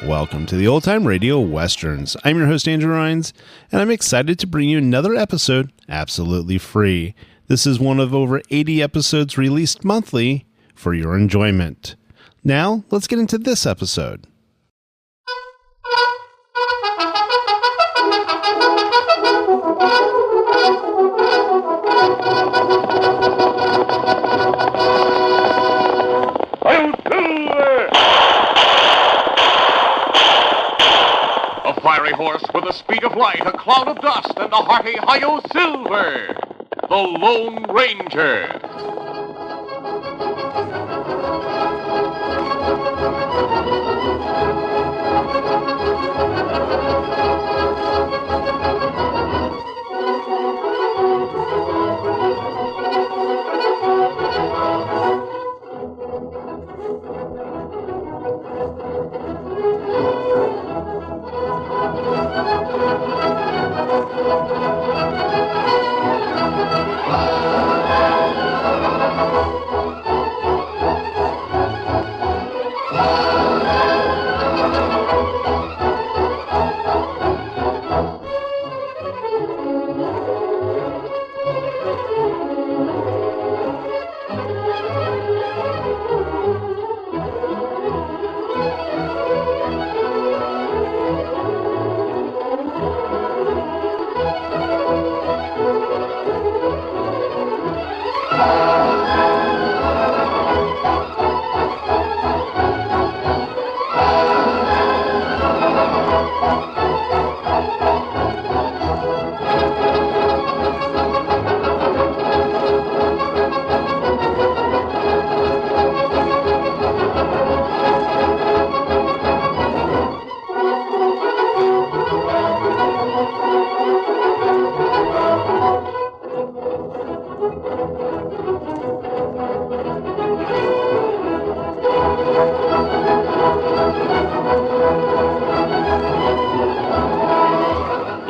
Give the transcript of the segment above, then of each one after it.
Welcome to the Old Time Radio Westerns. I'm your host, Andrew Rhynes, and I'm excited to bring you another episode absolutely free. This is one of over 80 episodes released monthly for your enjoyment. Now, let's get into this episode. Fiery horse with the speed of light, a cloud of dust, and a hearty hi-yo silver, the Lone Ranger.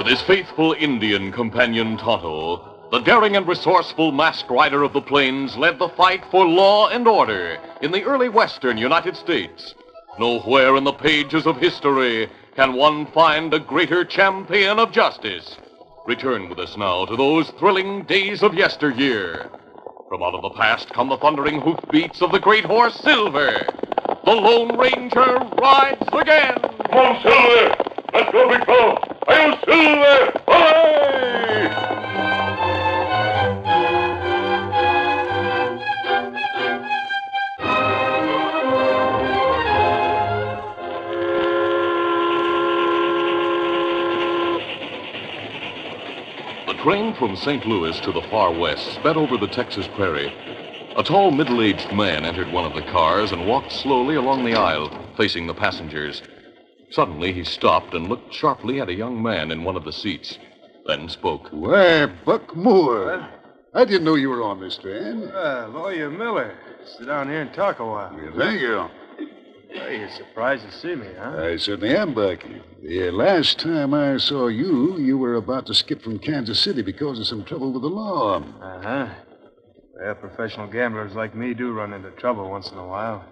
His faithful Indian companion Tonto, the daring and resourceful masked rider of the plains, led the fight for law and order in the early western United States. Nowhere in the pages of history can one find a greater champion of justice. Return with us now to those thrilling days of yesteryear. From out of the past come the thundering hoofbeats of the great horse Silver. The Lone Ranger rides again. Come on, Silver! Let's go, big fellow! Are Silver? Away! The train from St. Louis to the far west sped over the Texas prairie. A tall, middle-aged man entered one of the cars and walked slowly along the aisle, facing the passengers. Suddenly, he stopped and looked sharply at a young man in one of the seats, then spoke. Why, Buck Moore. What? I didn't know you were on this train. Lawyer Miller. Sit down here and talk a while. Well, thank you. Well, you're surprised to see me, huh? I certainly am, Buck. The last time I saw you, you were about to skip from Kansas City because of some trouble with the law. Uh-huh. Well, professional gamblers like me do run into trouble once in a while.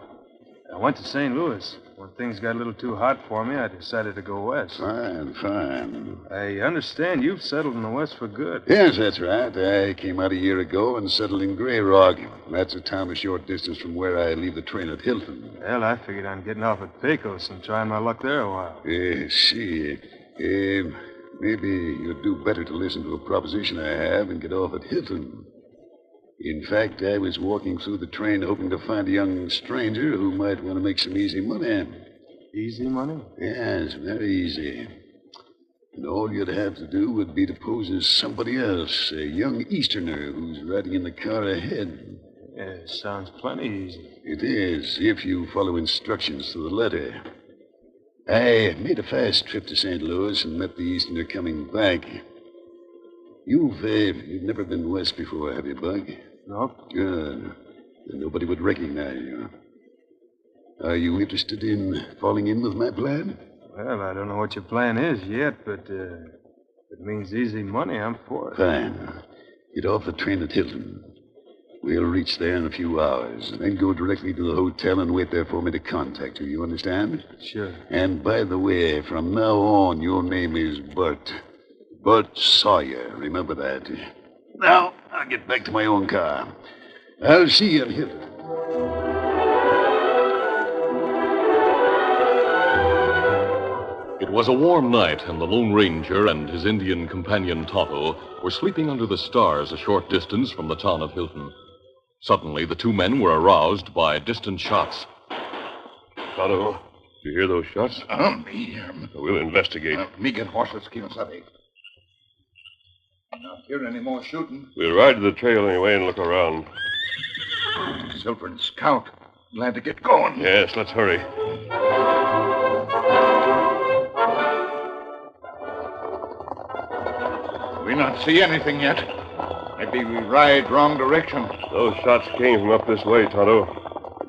I went to St. Louis. When things got a little too hot for me, I decided to go west. Fine. I understand you've settled in the west for good. Yes, that's right. I came out a year ago and settled in Grey Rock. That's a town a short distance from where I leave the train at Hilton. Well, I figured on getting off at Pecos and trying my luck there a while. See. Maybe you'd do better to listen to a proposition I have and get off at Hilton. In fact, I was walking through the train hoping to find a young stranger who might want to make some easy money. Easy money? Yes, very easy. And all you'd have to do would be to pose as somebody else, a young Easterner who's riding in the car ahead. Yeah, sounds plenty easy. It is, if you follow instructions to the letter. I made a fast trip to St. Louis and met the Easterner coming back. You've never been west before, have you, Bug? Nope. Good. Then nobody would recognize you. Are you interested in falling in with my plan? Well, I don't know what your plan is yet, but if it means easy money, I'm for it. Fine. Get off the train at Hilton. We'll reach there in a few hours, then go directly to the hotel and wait there for me to contact you. You understand? Sure. And by the way, from now on, your name is Bert. Bert Sawyer. Remember that. Now, I'll get back to my own car. I'll see you at Hilton. It was a warm night, and the Lone Ranger and his Indian companion Tonto were sleeping under the stars a short distance from the town of Hilton. Suddenly, the two men were aroused by distant shots. Tonto, you hear those shots? Me. We'll investigate. Me get horses, Kimasabi. Not hear any more shooting. We'll ride to the trail anyway and look around. Silver and Scout. Glad to get going. Yes, let's hurry. We not see anything yet. Maybe we ride wrong direction. Those shots came from up this way, Tonto.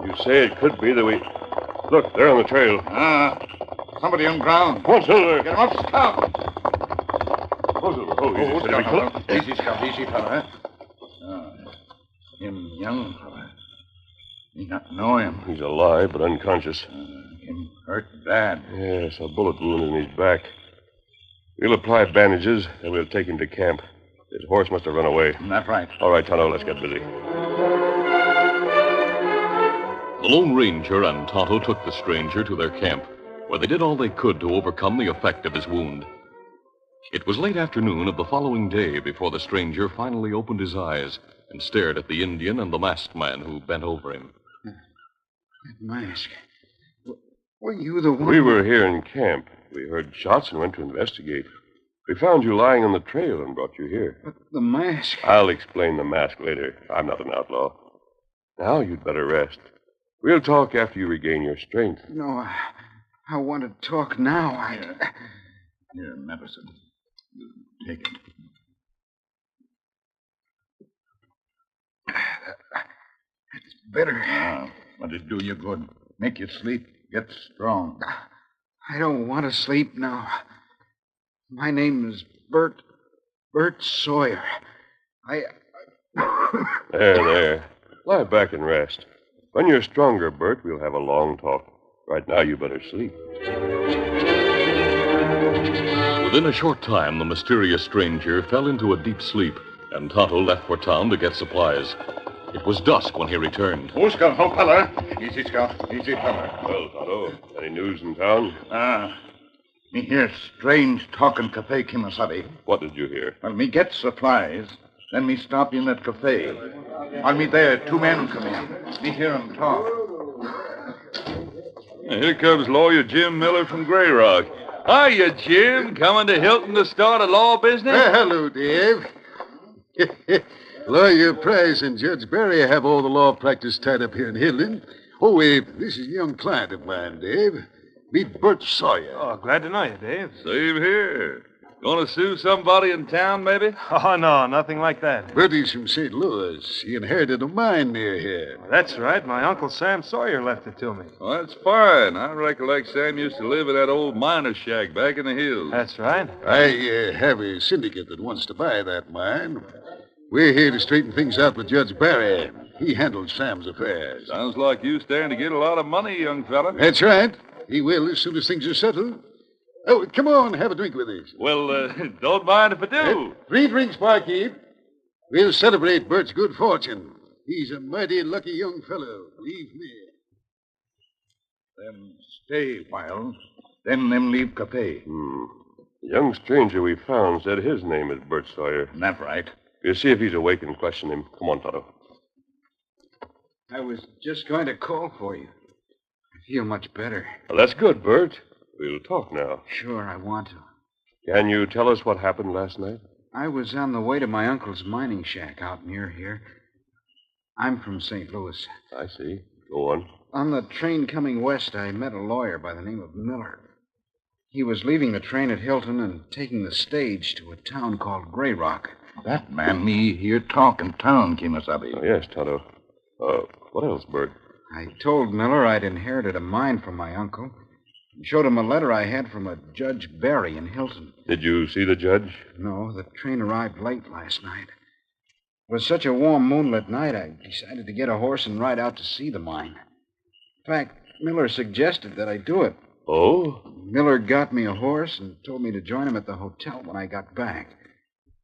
You say it could be that we... Look, they're on the trail. Somebody on ground. Come on, Silver. Get him up, Scout. Oh, Silver. Oh, easy, steady, Scout. Easy, Scout. Easy, fella. Him young fella. Me not know him. He's alive, but unconscious. Him hurt bad. Yes, a bullet wound in his back. We'll apply bandages, and we'll take him to camp. His horse must have run away. That's right. All right, Tonto, let's get busy. The Lone Ranger and Tonto took the stranger to their camp, where they did all they could to overcome the effect of his wound. It was late afternoon of the following day before the stranger finally opened his eyes and stared at the Indian and the masked man who bent over him. That mask. Were you the one? We were here in camp. We heard shots and went to investigate. We found you lying on the trail and brought you here. But the mask. I'll explain the mask later. I'm not an outlaw. Now you'd better rest. We'll talk after you regain your strength. No, I want to talk now. Here, medicine. You take it. That's better. But it do you good. Make you sleep. Get strong. I don't want to sleep now. My name is Bert Sawyer. There. Lie back and rest. When you're stronger, Bert, we'll have a long talk. Right now, you better sleep. Within a short time, the mysterious stranger fell into a deep sleep, and Tonto left for town to get supplies. It was dusk when he returned. Oh, Scout, hold, fella. Easy, Scout. Easy, fella. Well, Tonto, any news in town? Me hear strange talk in Cafe Kimasabi. What did you hear? Well, me get supplies. Then me stop in that cafe. While me there, two men come in. Me hear 'em talk. Here comes Lawyer Jim Miller from Grey Rock. Hiya, Jim. Coming to Hilton to start a law business? Hello, Dave. Lawyer Price and Judge Barry have all the law practice tied up here in Hilton. Oh, this is a young client of mine, Dave. Meet Bert Sawyer. Oh, glad to know you, Dave. Same here. Gonna sue somebody in town, maybe? Oh, no, nothing like that. Bertie's from St. Louis. He inherited a mine near here. That's right. My Uncle Sam Sawyer left it to me. Well, that's fine. I recollect Sam used to live in that old miner's shack back in the hills. That's right. I have a syndicate that wants to buy that mine. We're here to straighten things out with Judge Barry. He handles Sam's affairs. Sounds like you stand to get a lot of money, young fella. That's right. He will as soon as things are settled. Oh, come on, have a drink with us. Well, don't mind if I do. 3 drinks, barkeep. We'll celebrate Bert's good fortune. He's a mighty lucky young fellow, believe me. Them stay a while. Then them leave cafe. The young stranger we found said his name is Bert Sawyer. That's right. We'll see if he's awake and question him. Come on, Tonto. I was just going to call for you. I feel much better. Well, that's good, Bert. We'll talk now. Sure, I want to. Can you tell us what happened last night? I was on the way to my uncle's mining shack out near here. I'm from St. Louis. I see. Go on. On the train coming west, I met a lawyer by the name of Miller. He was leaving the train at Hilton and taking the stage to a town called Grey Rock. That man me hear talk in town, Kimasabi. Oh, yes, Tonto. What else, Bert? I told Miller I'd inherited a mine from my uncle, and showed him a letter I had from a Judge Barry in Hilton. Did you see the judge? No, the train arrived late last night. It was such a warm moonlit night, I decided to get a horse and ride out to see the mine. In fact, Miller suggested that I do it. Oh? Miller got me a horse and told me to join him at the hotel when I got back.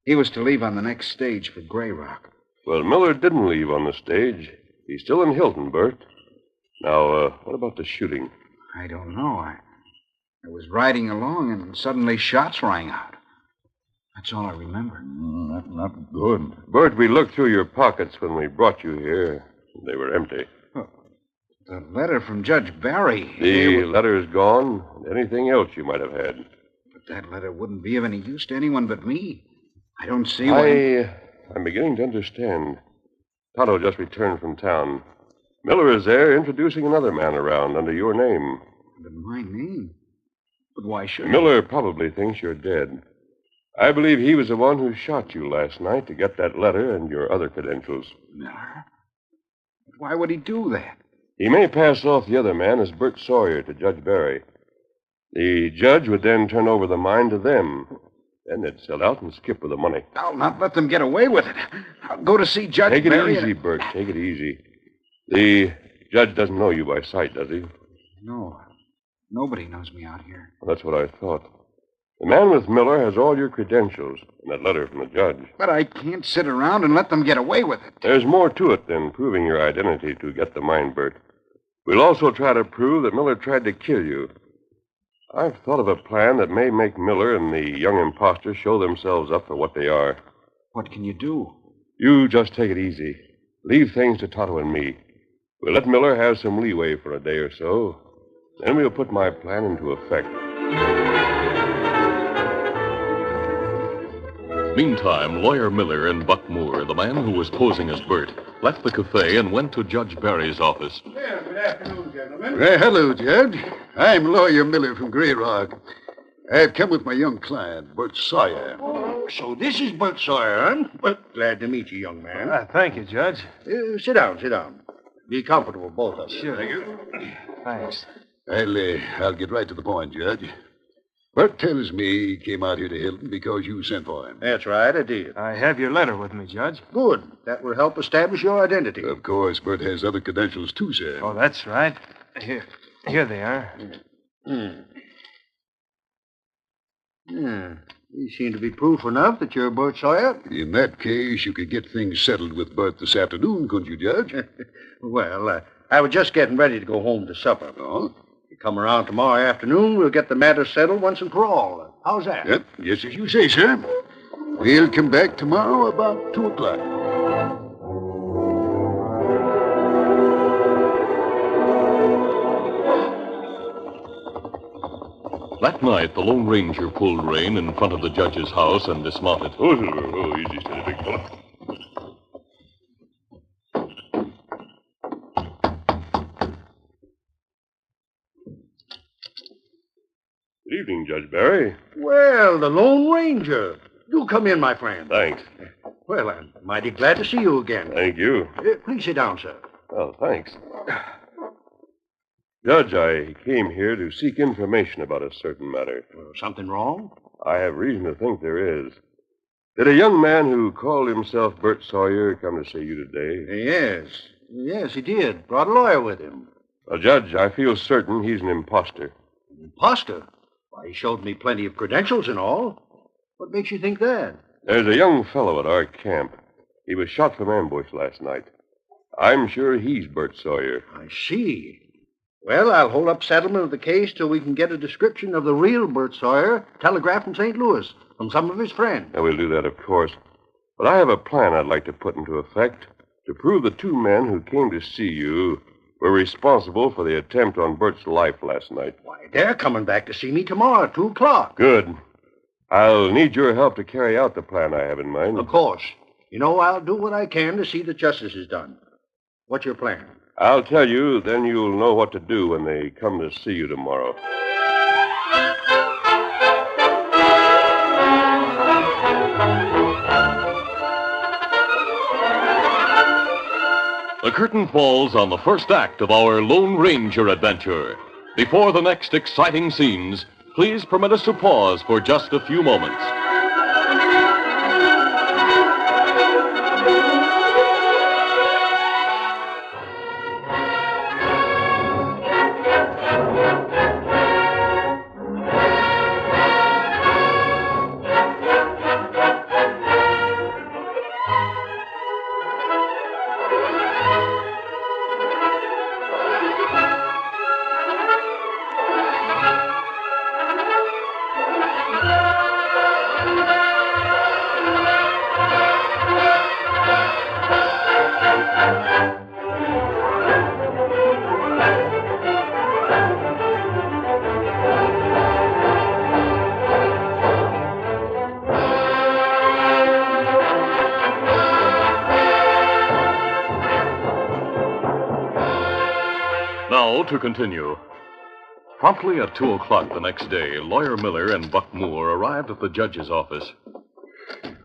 He was to leave on the next stage for Grey Rock. Well, Miller didn't leave on the stage. He's still in Hilton, Bert. Now, what about the shooting? I don't know. I was riding along and suddenly shots rang out. That's all I remember. That's not good. Bert, we looked through your pockets when we brought you here. They were empty. The letter from Judge Barry. The letter's gone, and anything else you might have had. But that letter wouldn't be of any use to anyone but me. I don't see why. I'm beginning to understand. Tonto just returned from town. Miller is there introducing another man around under your name. Under my name? But why should Miller probably thinks you're dead. I believe he was the one who shot you last night to get that letter and your other credentials. Miller? But why would he do that? He may pass off the other man as Bert Sawyer to Judge Barry. The judge would then turn over the mine to them. Then they'd sell out and skip with the money. I'll not let them get away with it. I'll go to see Judge Take it Barry. easy, Bert. Take it easy. The judge doesn't know you by sight, does he? No. Nobody knows me out here. Well, that's what I thought. The man with Miller has all your credentials and that letter from the judge. But I can't sit around and let them get away with it. There's more to it than proving your identity to get the mine, Bert. We'll also try to prove that Miller tried to kill you. I've thought of a plan that may make Miller and the young imposter show themselves up for what they are. What can you do? You just take it easy. Leave things to Tonto and me. We'll let Miller have some leeway for a day or so. Then we'll put my plan into effect. Meantime, Lawyer Miller and Buck Moore, the man who was posing as Bert, left the cafe and went to Judge Barry's office. Well, good afternoon, gentlemen. Hello, Judge. I'm Lawyer Miller from Grey Rock. I've come with my young client, Bert Sawyer. Oh, so this is Bert Sawyer, huh? Well, glad to meet you, young man. Thank you, Judge. Sit down. Be comfortable, both of you. Sure. Thank you. Thanks. I'll get right to the point, Judge. Bert tells me he came out here to Hilton because you sent for him. That's right, I did. I have your letter with me, Judge. Good. That will help establish your identity. Of course, Bert has other credentials too, sir. Oh, that's right. Here they are. These seem to be proof enough that you're Bert Sawyer. In that case, you could get things settled with Bert this afternoon, couldn't you, Judge? Well, I was just getting ready to go home to supper. Oh? You come around tomorrow afternoon, we'll get the matter settled once and for all. How's that? Yep, just as you say, sir. We'll come back tomorrow about 2 o'clock. That night, the Lone Ranger pulled rein in front of the judge's house and dismounted. Oh, easy, steady, big fella. Good evening, Judge Barry. Well, the Lone Ranger. Do come in, my friend. Thanks. Well, I'm mighty glad to see you again. Thank you. Please sit down, sir. Oh, thanks. Judge, I came here to seek information about a certain matter. Something wrong? I have reason to think there is. Did a young man who called himself Bert Sawyer come to see you today? Yes, he did. Brought a lawyer with him. Well, Judge, I feel certain he's an imposter. Imposter? Why, he showed me plenty of credentials and all. What makes you think that? There's a young fellow at our camp. He was shot from ambush last night. I'm sure he's Bert Sawyer. I see. Well, I'll hold up settlement of the case till we can get a description of the real Bert Sawyer telegraphed from St. Louis from some of his friends. Now, we'll do that, of course. But I have a plan I'd like to put into effect to prove the 2 men who came to see you were responsible for the attempt on Bert's life last night. Why, they're coming back to see me tomorrow at 2 o'clock. Good. I'll need your help to carry out the plan I have in mind. Of course. You know, I'll do what I can to see that justice is done. What's your plan? I'll tell you, then you'll know what to do when they come to see you tomorrow. The curtain falls on the first act of our Lone Ranger adventure. Before the next exciting scenes, please permit us to pause for just a few moments. Now to continue. Promptly at 2 o'clock the next day, Lawyer Miller and Buck Moore arrived at the judge's office.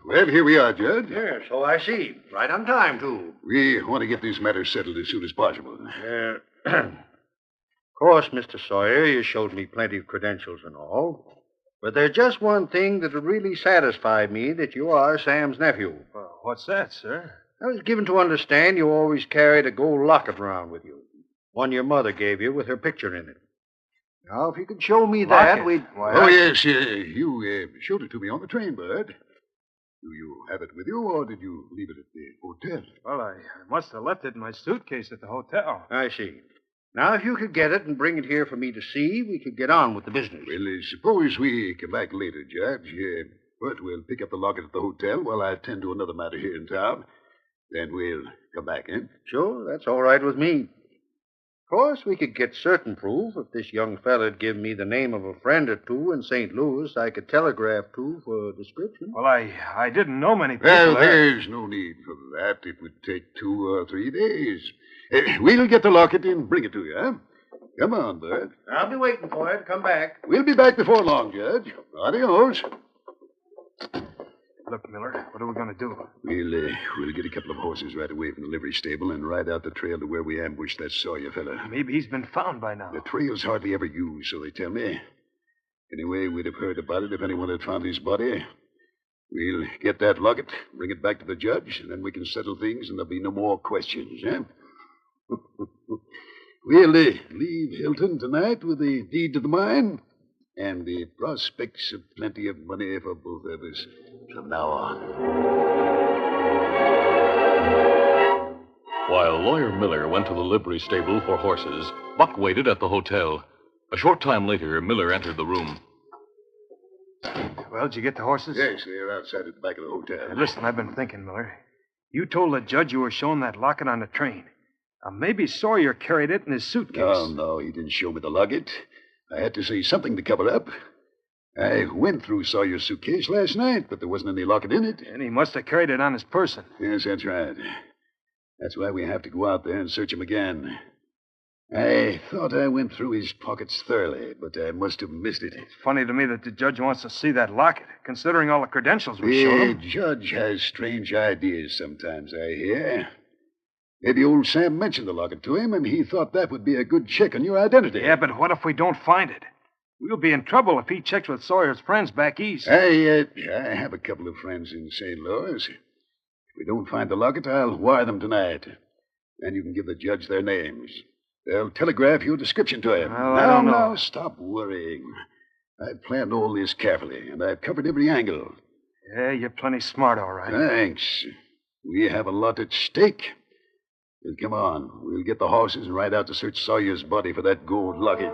Well, here we are, Judge. Yes, so I see. Right on time, too. We want to get this matter settled as soon as possible. Of course, Mr. Sawyer, you showed me plenty of credentials and all. But there's just one thing that'll really satisfy me, that you are Sam's nephew. Well, what's that, sir? I was given to understand you always carried a gold locket around with you. One your mother gave you with her picture in it. Now, if you could show me that, Locket? we'd... Oh, yes, you showed it to me on the train, Bud. Do you have it with you, or did you leave it at the hotel? Well, I must have left it in my suitcase at the hotel. I see. Now, if you could get it and bring it here for me to see, we could get on with the business. Well, suppose we come back later, Judge. But we'll pick up the locket at the hotel while I attend to another matter here in town. Then we'll come back in. Sure, that's all right with me. Of course, we could get certain proof. If this young fella'd give me the name of a friend or two in St. Louis, I could telegraph to for a description. Well, I didn't know many people. Well, there's no need for that. It would take 2 or 3 days. We'll get the locket and bring it to you, huh? Come on, Bud. I'll be waiting for you to come back. We'll be back before long, Judge. Adios. Look, Miller, what are we going to do? We'll get a couple of horses right away from the livery stable and ride out the trail to where we ambushed that Sawyer fella. Maybe he's been found by now. The trail's hardly ever used, so they tell me. Anyway, we'd have heard about it if anyone had found his body. We'll get that locket, bring it back to the judge, and then we can settle things and there'll be no more questions, huh? We'll leave Hilton tonight with the deed to the mine and the prospects of plenty of money for both of us from now on. While Lawyer Miller went to the livery stable for horses, Buck waited at the hotel. A short time later, Miller entered the room. Well, did you get the horses? Yes, they're outside at the back of the hotel. Now, listen, I've been thinking, Miller. You told the judge you were shown that locket on the train. Now, maybe Sawyer carried it in his suitcase. No, he didn't show me the locket. I had to say something to cover up. I went through Sawyer's suitcase last night, but there wasn't any locket in it. And he must have carried it on his person. Yes, that's right. That's why we have to go out there and search him again. I thought I went through his pockets thoroughly, but I must have missed it. It's funny to me that the judge wants to see that locket, considering all the credentials we showed him. The judge has strange ideas sometimes, I hear. Maybe old Sam mentioned the locket to him, and he thought that would be a good check on your identity. Yeah, but what if we don't find it? We'll be in trouble if he checks with Sawyer's friends back east. I have a couple of friends in St. Louis. If we don't find the locket, I'll wire them tonight. Then you can give the judge their names. They'll telegraph your description to him. Well, I don't know. Now, stop worrying. I've planned all this carefully, and I've covered every angle. Yeah, you're plenty smart, all right. Thanks. We have a lot at stake. Well, come on. We'll get the horses and ride out to search Sawyer's body for that gold locket.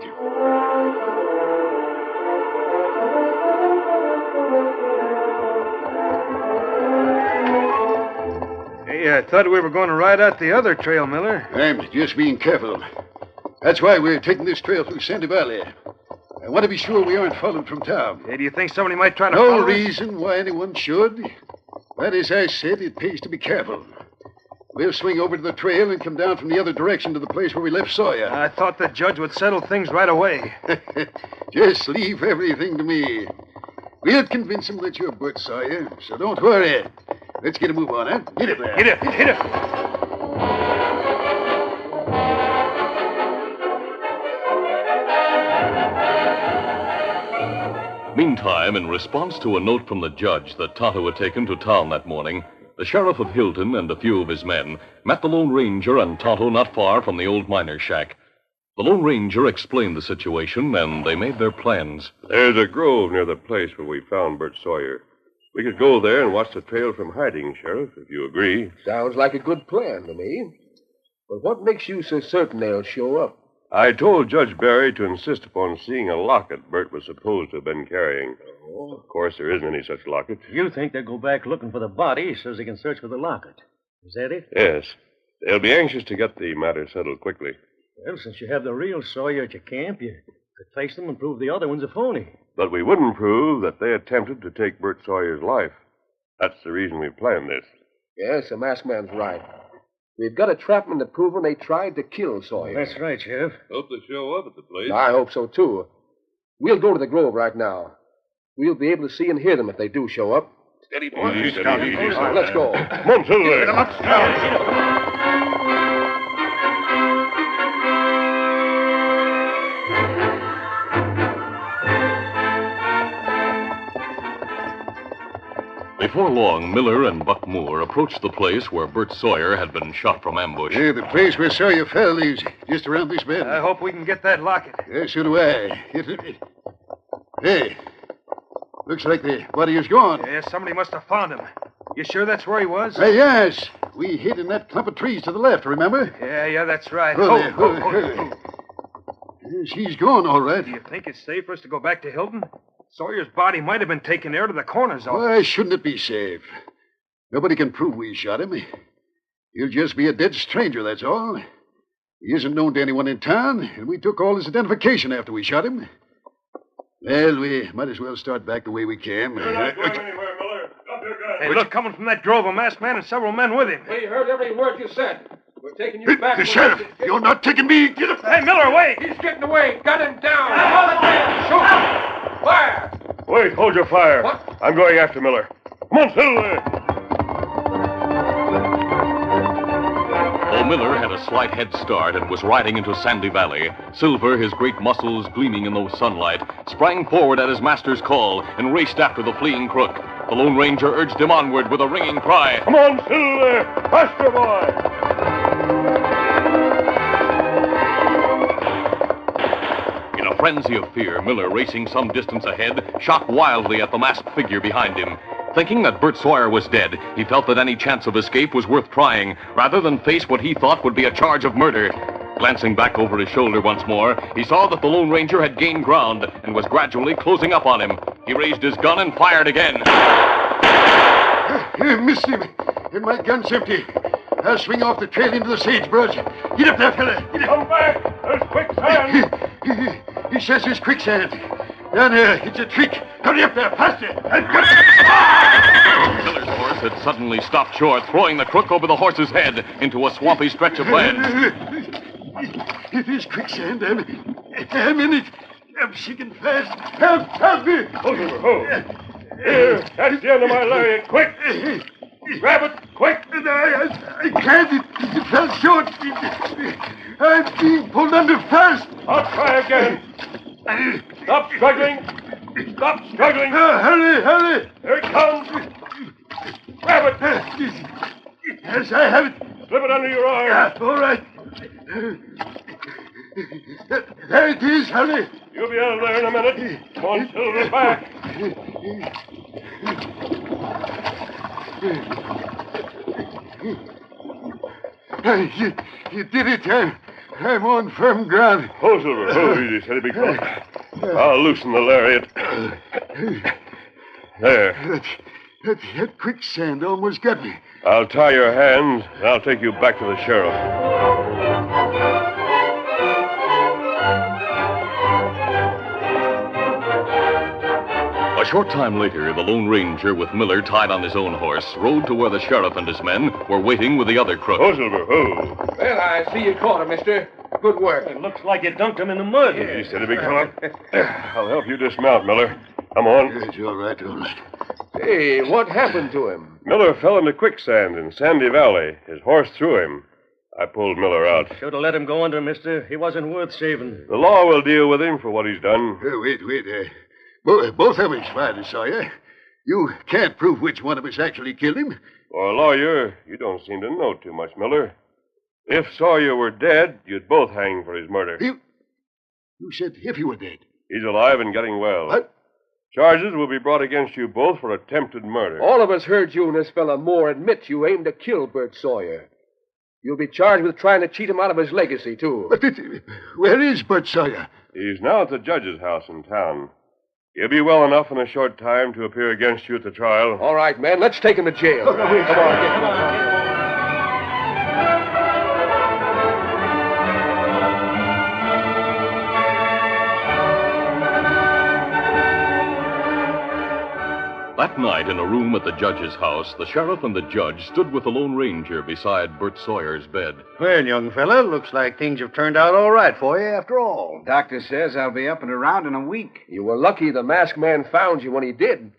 Hey, I thought we were going to ride out the other trail, Miller. I'm just being careful. That's why we're taking this trail through Sandy Valley. I want to be sure we aren't followed from town. Hey, do you think somebody might try to No follow us? reason why anyone should. But as I said, it pays to be careful. We'll swing over to the trail and come down from the other direction to the place where we left Sawyer. I thought the judge would settle things right away. Just leave everything to me. We'll convince him that you're Bert Sawyer, so don't worry. Let's get a move on, huh? Hit it there. Hit it, hit it. Meantime, in response to a note from the judge that Tonto had taken to town that morning, the sheriff of Hilton and a few of his men met the Lone Ranger and Tonto not far from the old miner's shack. The Lone Ranger explained the situation, and they made their plans. There's a grove near the place where we found Bert Sawyer. We could go there and watch the trail from hiding, Sheriff, if you agree. Sounds like a good plan to me. But what makes you so certain they'll show up? I told Judge Barry to insist upon seeing a locket Bert was supposed to have been carrying. Oh. Of course, there isn't any such locket. You think they'll go back looking for the body so they can search for the locket. Is that it? Yes. They'll be anxious to get the matter settled quickly. Well, since you have the real Sawyer at your camp, you could face them and prove the other one's a phony. But we wouldn't prove that they attempted to take Bert Sawyer's life. That's the reason we planned this. Yes, the masked man's right. We've got to trap them into proving they tried to kill Sawyer. That's right, Sheriff. Hope they show up at the place. I hope so, too. We'll go to the grove right now. We'll be able to see and hear them if they do show up. Steady, boy. Easy, steady. All right, let's go. Come on, Silver. Before long, Miller and Buck Moore approached the place where Bert Sawyer had been shot from ambush. Yeah, the place where Sawyer fell is just around this bend. I hope we can get that locket. Yeah, so do I. Hey, looks like the body is gone. Yeah, somebody must have found him. You sure that's where he was? Yes. We hid in that clump of trees to the left, remember? Yeah, that's right. She's gone, all right. Do you think it's safe for us to go back to Hilton? Sawyer's body might have been taken there to the coroner's office. Why shouldn't it be safe? Nobody can prove we shot him. He'll just be a dead stranger, that's all. He isn't known to anyone in town, and we took all his identification after we shot him. Well, we might as well start back the way we came. You're not going anywhere, Miller. Drop your gun. Hey, look, coming from that grove, a masked man and several men with him. We heard every word you said. We're taking you back. The sheriff! You're not taking me! Get up! Hey, Miller, wait! He's getting away. Got him down. Hold it there. Shoot him. Fire! Wait, hold your fire. What? I'm going after Miller. Come on, Silver. Though Miller had a slight head start and was riding into Sandy Valley, Silver, his great muscles gleaming in the sunlight, sprang forward at his master's call and raced after the fleeing crook. The Lone Ranger urged him onward with a ringing cry. Come on, Silver. Faster, boy. In a frenzy of fear, Miller, racing some distance ahead, shot wildly at the masked figure behind him. Thinking that Bert Sawyer was dead, he felt that any chance of escape was worth trying, rather than face what he thought would be a charge of murder. Glancing back over his shoulder once more, he saw that the Lone Ranger had gained ground and was gradually closing up on him. He raised his gun and fired again. Missed him. And my gun's empty. I'll swing off the trail into the sagebrush. Get up there, fella. Get up. Come back. There's quicksand. He says there's quicksand. Down there, it's a trick. Hurry up there, faster. Miller's horse had suddenly stopped short, throwing the crook over the horse's head into a swampy stretch of ledge. It is quicksand. I'm in it. I'm sinking fast. Help me. Hold over, Here, that's the end of my lariat. Quick. Grab it, quick. I can't. It fell short. I'm being pulled under fast. I'll try again. Stop struggling. Stop struggling. Hurry. Here it comes. Grab it. Yes, I have it. Slip it under your arm. All right. There it is, hurry. You'll be out of there in a minute. Come on, Silver, back. You did it. I'm on firm ground. Oh, Silver. Oh, easy, steady, big fellow. I'll loosen the lariat. There. That quicksand almost got me. I'll tie your hands, and I'll take you back to the sheriff. A short time later, the Lone Ranger, with Miller tied on his own horse, rode to where the sheriff and his men were waiting with the other crook. Oh, Silver, oh. Well, I see you caught him, mister. Good work. It looks like you dunked him in the mud. Easy, steady, big fellow. I'll help you dismount, Miller. Come on. Yes, all right. Hey, what happened to him? Miller fell into quicksand in Sandy Valley. His horse threw him. I pulled Miller out. Should have let him go under, mister. He wasn't worth saving. The law will deal with him for what he's done. Wait. Both of us fired Sawyer. You can't prove which one of us actually killed him. For a lawyer, you don't seem to know too much, Miller. If Sawyer were dead, you'd both hang for his murder. You said if he were dead. He's alive and getting well. What? Charges will be brought against you both for attempted murder. All of us heard you and this fella Moore admit you aimed to kill Bert Sawyer. You'll be charged with trying to cheat him out of his legacy, too. But where is Bert Sawyer? He's now at the judge's house in town. He'll be well enough in a short time to appear against you at the trial. All right, man, let's take him to jail. Come on. That night, in a room at the judge's house, the sheriff and the judge stood with the Lone Ranger beside Bert Sawyer's bed. Well, young fella, looks like things have turned out all right for you after all. Doctor says I'll be up and around in a week. You were lucky the masked man found you when he did,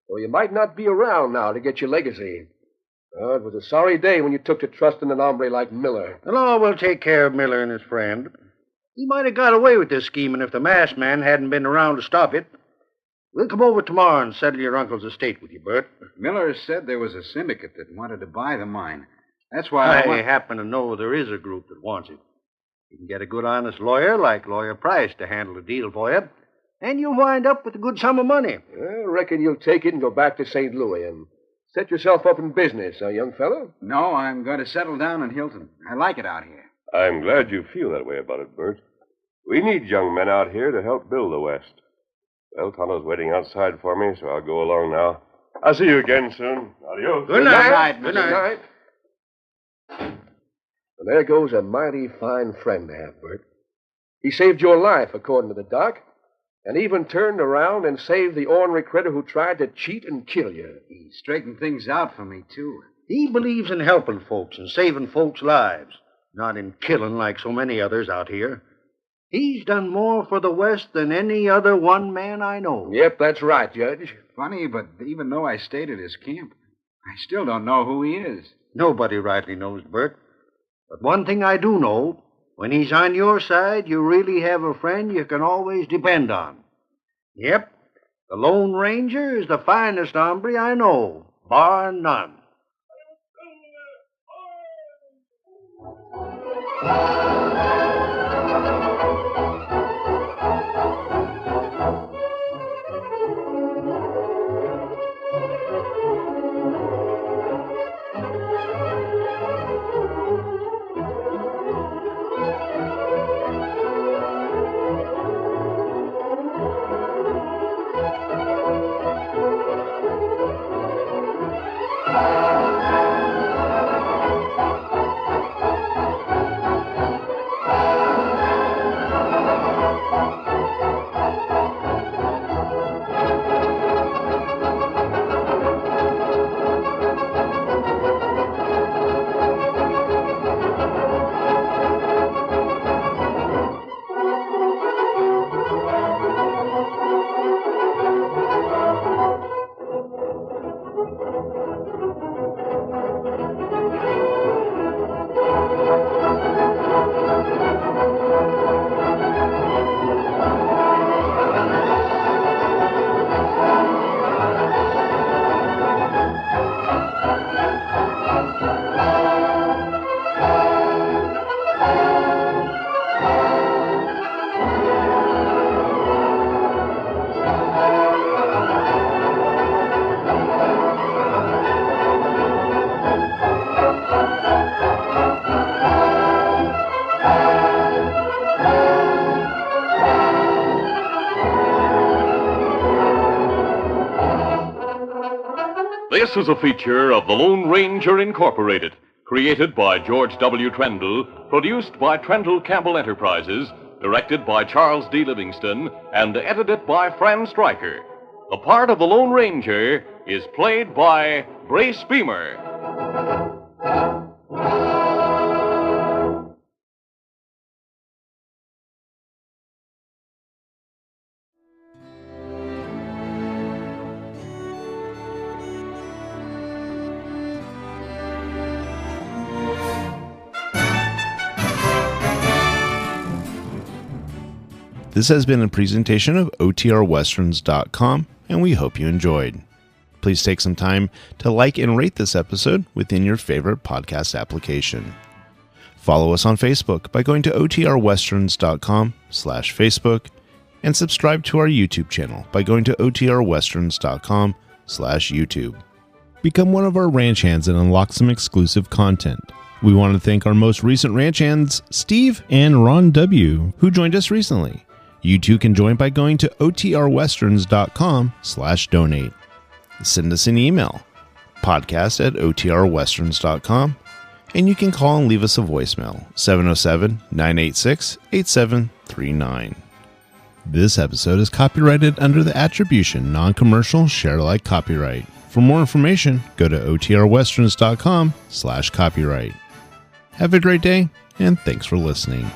or you might not be around now to get your legacy. Oh, it was a sorry day when you took to trusting an hombre like Miller. The law will take care of Miller and his friend. He might have got away with this scheming if the masked man hadn't been around to stop it. We'll come over tomorrow and settle your uncle's estate with you, Bert. Miller said there was a syndicate that wanted to buy the mine. That's why I happen to know there is a group that wants it. You can get a good, honest lawyer like Lawyer Price to handle the deal for you, and you'll wind up with a good sum of money. I reckon you'll take it and go back to St. Louis and set yourself up in business, young fellow? No, I'm going to settle down in Hilton. I like it out here. I'm glad you feel that way about it, Bert. We need young men out here to help build the West. Well, Tonto's waiting outside for me, so I'll go along now. I'll see you again soon. Adios. Good night. Good night. Well, there goes a mighty fine friend to have, Bert. He saved your life, according to the doc, and even turned around and saved the ornery critter who tried to cheat and kill you. He straightened things out for me, too. He believes in helping folks and saving folks' lives, not in killing like so many others out here. He's done more for the West than any other one man I know. Yep, that's right, Judge. Funny, but even though I stayed at his camp, I still don't know who he is. Nobody rightly knows, Bert. But one thing I do know, when he's on your side, you really have a friend you can always depend on. Yep, the Lone Ranger is the finest hombre I know, bar none. This is a feature of the Lone Ranger Incorporated, created by George W. Trendle, produced by Trendle Campbell Enterprises, directed by Charles D. Livingston, and edited by Fran Striker. The part of the Lone Ranger is played by Brace Beemer. This has been a presentation of OTRWesterns.com, and we hope you enjoyed. Please take some time to like and rate this episode within your favorite podcast application. Follow us on Facebook by going to OTRWesterns.com/Facebook, and subscribe to our YouTube channel by going to OTRWesterns.com/YouTube. Become one of our ranch hands and unlock some exclusive content. We want to thank our most recent ranch hands, Steve and Ron W., who joined us recently. You too can join by going to OTRWesterns.com/donate. Send us an email, podcast@OTRWesterns.com, and you can call and leave us a voicemail, 707-986-8739. This episode is copyrighted under the attribution non-commercial share-alike copyright. For more information, go to OTRWesterns.com/copyright. Have a great day, and thanks for listening.